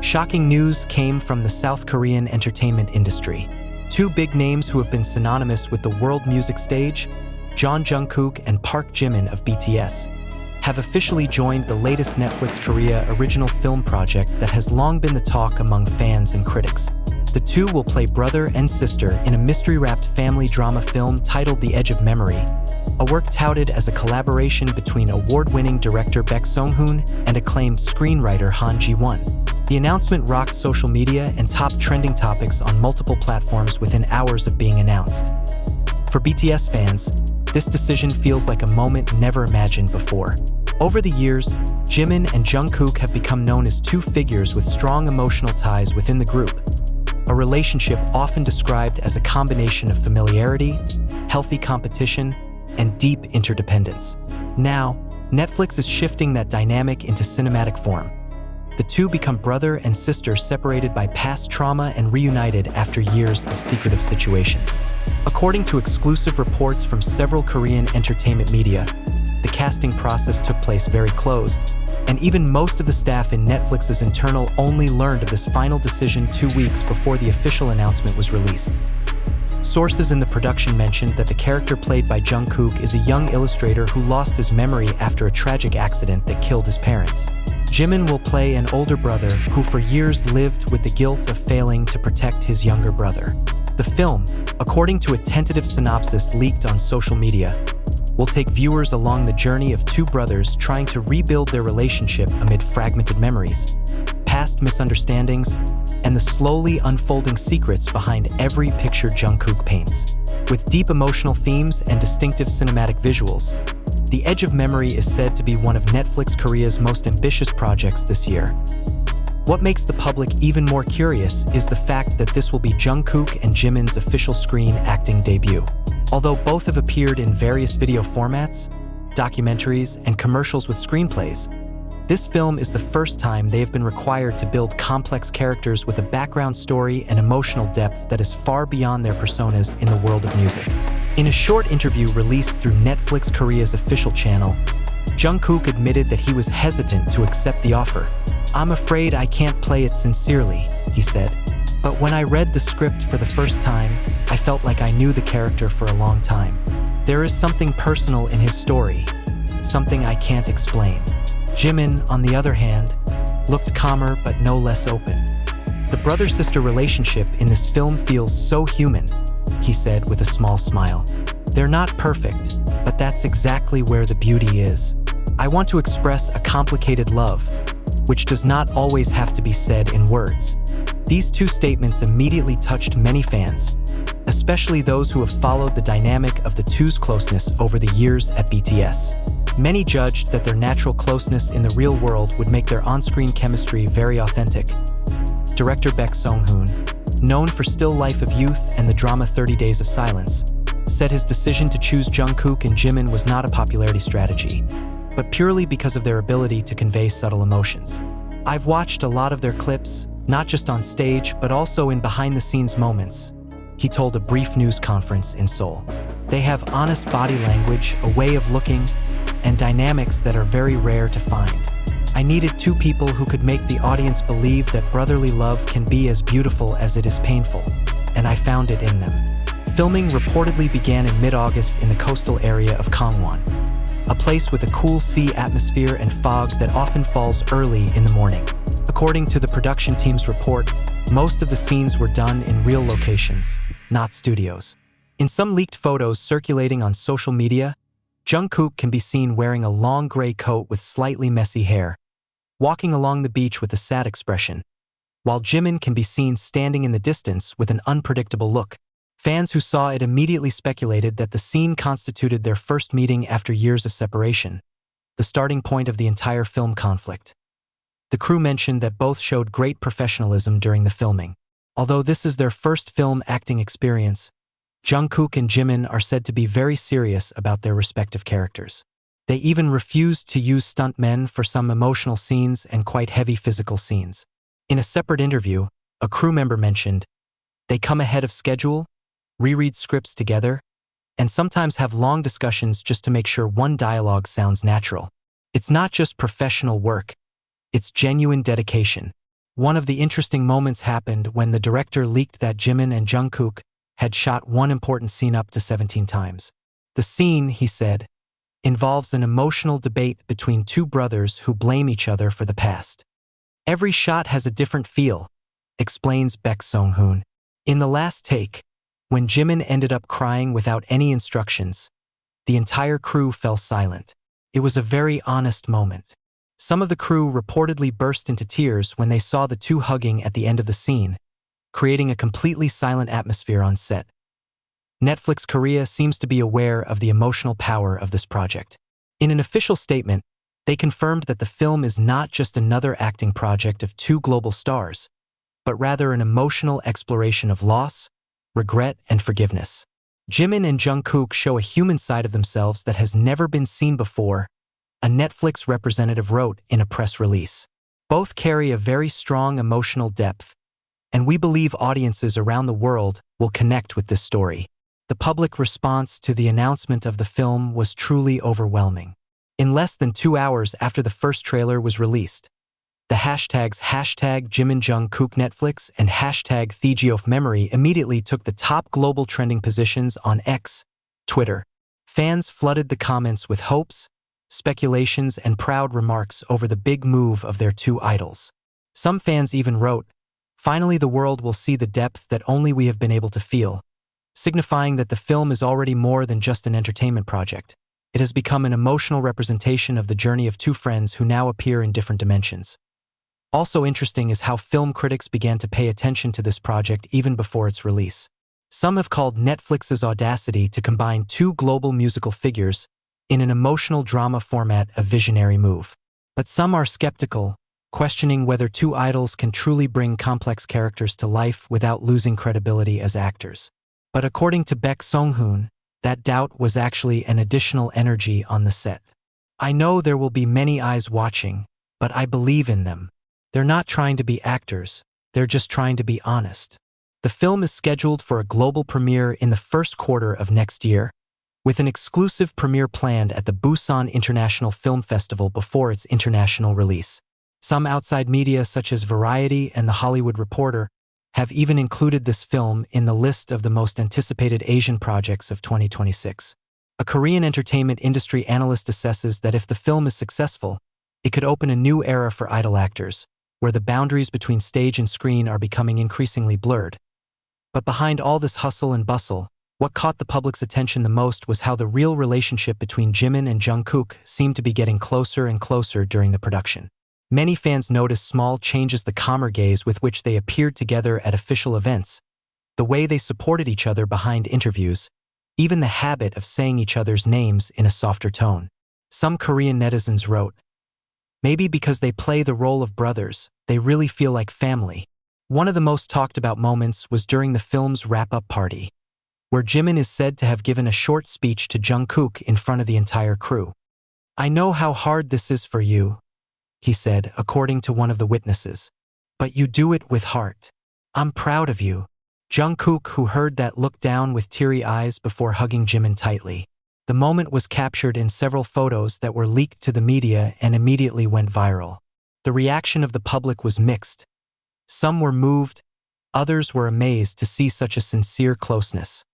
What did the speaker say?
Shocking news came from the South Korean entertainment industry. Two big names who have been synonymous with the world music stage, Jungkook and Park Jimin of BTS, have officially joined the latest Netflix Korea original film project that has long been the talk among fans and critics. The two will play brother and sister in a mystery-wrapped family drama film titled The Edge of Memory, a work touted as a collaboration between award-winning director Baek Sung-hoon and acclaimed screenwriter Han Ji-won. The announcement rocked social media and topped trending topics on multiple platforms within hours of being announced. For BTS fans, this decision feels like a moment never imagined before. Over the years, Jimin and Jungkook have become known as two figures with strong emotional ties within the group, a relationship often described as a combination of familiarity, healthy competition, and deep interdependence. Now, Netflix is shifting that dynamic into cinematic form. The two become brother and sister separated by past trauma and reunited after years of secretive situations. According to exclusive reports from several Korean entertainment media, the casting process took place very closed, and even most of the staff in Netflix's internal only learned of this final decision 2 weeks before the official announcement was released. Sources in the production mentioned that the character played by Jungkook is a young illustrator who lost his memory after a tragic accident that killed his parents. Jimin will play an older brother who for years lived with the guilt of failing to protect his younger brother. The film, according to a tentative synopsis leaked on social media, will take viewers along the journey of two brothers trying to rebuild their relationship amid fragmented memories, past misunderstandings, and the slowly unfolding secrets behind every picture Jungkook paints. With deep emotional themes and distinctive cinematic visuals, The Edge of Memory is said to be one of Netflix Korea's most ambitious projects this year. What makes the public even more curious is the fact that this will be Jungkook and Jimin's official screen acting debut. Although both have appeared in various video formats, documentaries, and commercials with screenplays, this film is the first time they have been required to build complex characters with a background story and emotional depth that is far beyond their personas in the world of music. In a short interview released through Netflix Korea's official channel, Jungkook admitted that he was hesitant to accept the offer. "I'm afraid I can't play it sincerely," he said. "But when I read the script for the first time, I felt like I knew the character for a long time. There is something personal in his story, something I can't explain." Jimin, on the other hand, looked calmer but no less open. "The brother-sister relationship in this film feels so human," he said with a small smile. "They're not perfect, but that's exactly where the beauty is. I want to express a complicated love, which does not always have to be said in words." These two statements immediately touched many fans, especially those who have followed the dynamic of the two's closeness over the years at BTS. Many judged that their natural closeness in the real world would make their on-screen chemistry very authentic. Director Baek Sung-hoon, known for Still Life of Youth and the drama 30 Days of Silence, said his decision to choose Jungkook and Jimin was not a popularity strategy, but purely because of their ability to convey subtle emotions. "I've watched a lot of their clips, not just on stage, but also in behind-the-scenes moments," he told a brief news conference in Seoul. "They have honest body language, a way of looking, and dynamics that are very rare to find. I needed two people who could make the audience believe that brotherly love can be as beautiful as it is painful, and I found it in them." Filming reportedly began in mid-August in the coastal area of Gangwon, a place with a cool sea atmosphere and fog that often falls early in the morning. According to the production team's report, most of the scenes were done in real locations, not studios. In some leaked photos circulating on social media, Jungkook can be seen wearing a long gray coat with slightly messy hair, walking along the beach with a sad expression, while Jimin can be seen standing in the distance with an unpredictable look. Fans who saw it immediately speculated that the scene constituted their first meeting after years of separation, the starting point of the entire film conflict. The crew mentioned that both showed great professionalism during the filming. Although this is their first film acting experience, Jungkook and Jimin are said to be very serious about their respective characters. They even refused to use stuntmen for some emotional scenes and quite heavy physical scenes. In a separate interview, a crew member mentioned, "They come ahead of schedule, reread scripts together, and sometimes have long discussions just to make sure one dialogue sounds natural. It's not just professional work, it's genuine dedication." One of the interesting moments happened when the director leaked that Jimin and Jungkook had shot one important scene up to 17 times. The scene, he said, involves an emotional debate between two brothers who blame each other for the past. Every shot has a different feel, explains Baek Sung-hoon. In the last take, when Jimin ended up crying without any instructions, the entire crew fell silent. It was a very honest moment. Some of the crew reportedly burst into tears when they saw the two hugging at the end of the scene, creating a completely silent atmosphere on set. Netflix Korea seems to be aware of the emotional power of this project. In an official statement, they confirmed that the film is not just another acting project of two global stars, but rather an emotional exploration of loss, regret, and forgiveness. Jimin and Jungkook show a human side of themselves that has never been seen before, a Netflix representative wrote in a press release. Both carry a very strong emotional depth, and we believe audiences around the world will connect with this story. The public response to the announcement of the film was truly overwhelming. In less than 2 hours after the first trailer was released, the hashtags #JiminJungkookNetflix and #TheGeofMemory immediately took the top global trending positions on X, Twitter. Fans flooded the comments with hopes, speculations, and proud remarks over the big move of their two idols. Some fans even wrote, "Finally the world will see the depth that only we have been able to feel," signifying that the film is already more than just an entertainment project. It has become an emotional representation of the journey of two friends who now appear in different dimensions. Also interesting is how film critics began to pay attention to this project even before its release. Some have called Netflix's audacity to combine two global musical figures in an emotional drama format a visionary move. But some are skeptical, questioning whether two idols can truly bring complex characters to life without losing credibility as actors. But according to Baek Sung-hoon, that doubt was actually an additional energy on the set. "I know there will be many eyes watching, but I believe in them. They're not trying to be actors, they're just trying to be honest." The film is scheduled for a global premiere in the first quarter of next year, with an exclusive premiere planned at the Busan International Film Festival before its international release. Some outside media such as Variety and The Hollywood Reporter have even included this film in the list of the most anticipated Asian projects of 2026. A Korean entertainment industry analyst assesses that if the film is successful, it could open a new era for idol actors, where the boundaries between stage and screen are becoming increasingly blurred. But behind all this hustle and bustle, what caught the public's attention the most was how the real relationship between Jimin and Jungkook seemed to be getting closer and closer during the production. Many fans noticed small changes: the calmer gaze with which they appeared together at official events, the way they supported each other behind interviews, even the habit of saying each other's names in a softer tone. Some Korean netizens wrote, "Maybe because they play the role of brothers, they really feel like family." One of the most talked about moments was during the film's wrap-up party, where Jimin is said to have given a short speech to Jungkook in front of the entire crew. "I know how hard this is for you," he said, according to one of the witnesses, "but you do it with heart. I'm proud of you." Jungkook, who heard that, looked down with teary eyes before hugging Jimin tightly. The moment was captured in several photos that were leaked to the media and immediately went viral. The reaction of the public was mixed. Some were moved, others were amazed to see such a sincere closeness.